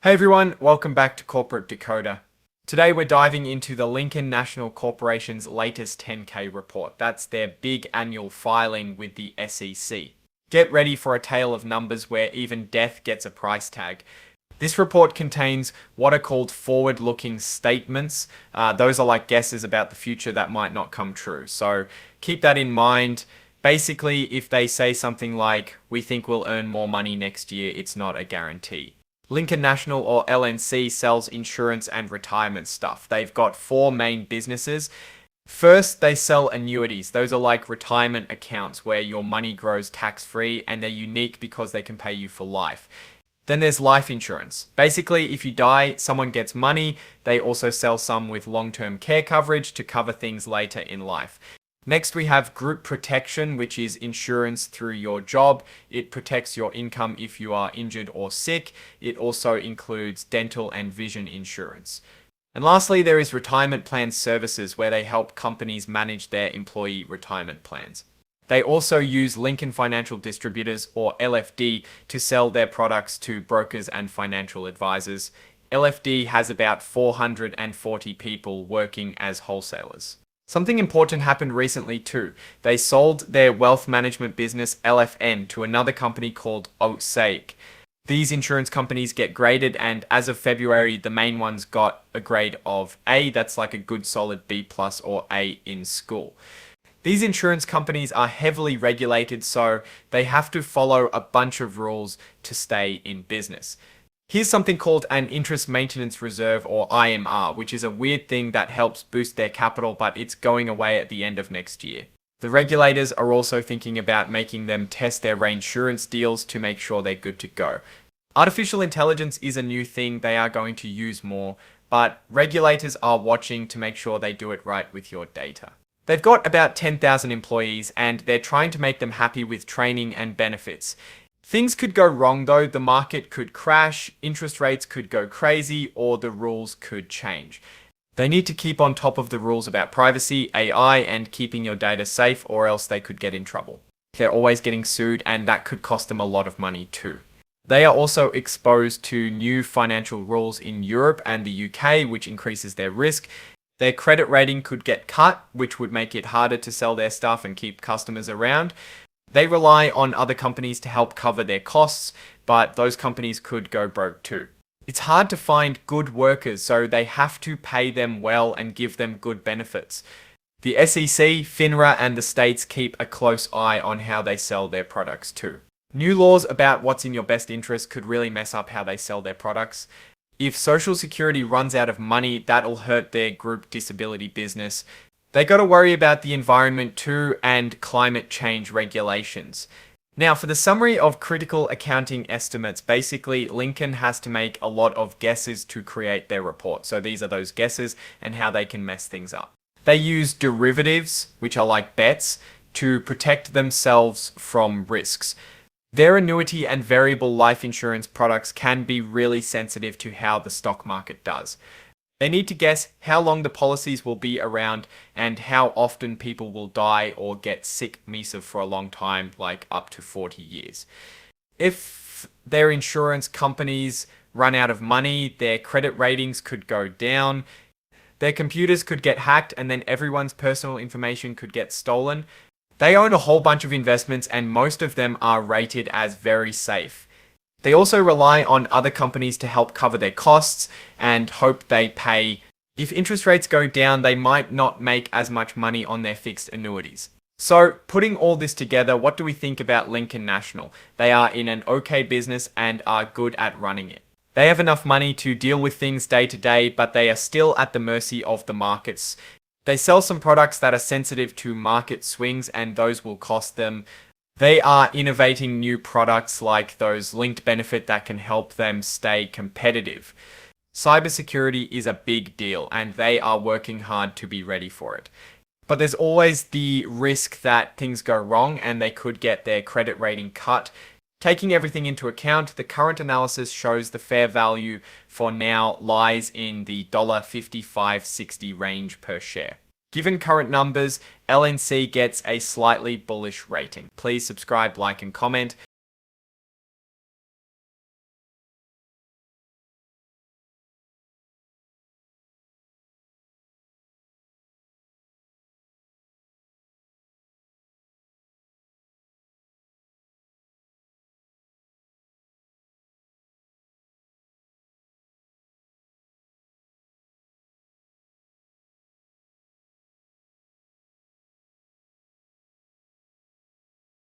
Hey everyone, welcome back to Corporate Decoder. Today we're diving into the Lincoln National Corporation's latest 10K report. That's their big annual filing with the SEC. Get ready for a tale of numbers where even death gets a price tag. This report contains what are called forward-looking statements. Those are like guesses about the future that might not come true. So keep that in mind. Basically, if they say something like, we think we'll earn more money next year, it's not a guarantee. Lincoln National, or LNC, sells insurance and retirement stuff. They've got four main businesses. First, they sell annuities. Those are like retirement accounts where your money grows tax-free and they're unique because they can pay you for life. Then there's life insurance. Basically, if you die, someone gets money. They also sell some with long-term care coverage to cover things later in life. Next, we have group protection, which is insurance through your job. It protects your income if you are injured or sick. It also includes dental and vision insurance. And lastly, there is retirement plan services where they help companies manage their employee retirement plans. They also use Lincoln Financial Distributors, or LFD, to sell their products to brokers and financial advisors. LFD has about 440 people working as wholesalers. Something important happened recently too. They sold their wealth management business LFN to another company called Osaic. These insurance companies get graded, and as of February, the main ones got a grade of A. That's like a good solid B+ or A in school. These insurance companies are heavily regulated, so they have to follow a bunch of rules to stay in business. Here's something called an interest maintenance reserve, or IMR, which is a weird thing that helps boost their capital, but it's going away at the end of next year. The regulators are also thinking about making them test their reinsurance deals to make sure they're good to go. Artificial intelligence is a new thing they are going to use more, but regulators are watching to make sure they do it right with your data. They've got about 10,000 employees, and they're trying to make them happy with training and benefits. Things could go wrong though. The market could crash, interest rates could go crazy, or the rules could change. They need to keep on top of the rules about privacy, AI, and keeping your data safe, or else they could get in trouble. They're always getting sued, and that could cost them a lot of money too. They are also exposed to new financial rules in Europe and the UK, which increases their risk. Their credit rating could get cut, which would make it harder to sell their stuff and keep customers around. They rely on other companies to help cover their costs, but those companies could go broke too. It's hard to find good workers, so they have to pay them well and give them good benefits. The SEC, FINRA, and the states keep a close eye on how they sell their products too. New laws about what's in your best interest could really mess up how they sell their products. If Social Security runs out of money, that'll hurt their group disability business. They got to worry about the environment too, and climate change regulations. Now, for the summary of critical accounting estimates, basically Lincoln has to make a lot of guesses to create their report. So these are those guesses and how they can mess things up. They use derivatives, which are like bets, to protect themselves from risks. Their annuity and variable life insurance products can be really sensitive to how the stock market does. They need to guess how long the policies will be around and how often people will die or get sick MISA for a long time, like up to 40 years. If their insurance companies run out of money, their credit ratings could go down, their computers could get hacked, and then everyone's personal information could get stolen. They own a whole bunch of investments, and most of them are rated as very safe. They also rely on other companies to help cover their costs and hope they pay. If interest rates go down, they might not make as much money on their fixed annuities. So, putting all this together, what do we think about Lincoln National? They are in an okay business and are good at running it. They have enough money to deal with things day to day, but they are still at the mercy of the markets. They sell some products that are sensitive to market swings, and those will cost them. They are innovating new products like those linked benefit that can help them stay competitive. Cybersecurity is a big deal, and they are working hard to be ready for it. But there's always the risk that things go wrong and they could get their credit rating cut. Taking everything into account, the current analysis shows the fair value for now lies in the $55.60 range per share. Given current numbers, LNC gets a slightly bullish rating. Please subscribe, like, and comment.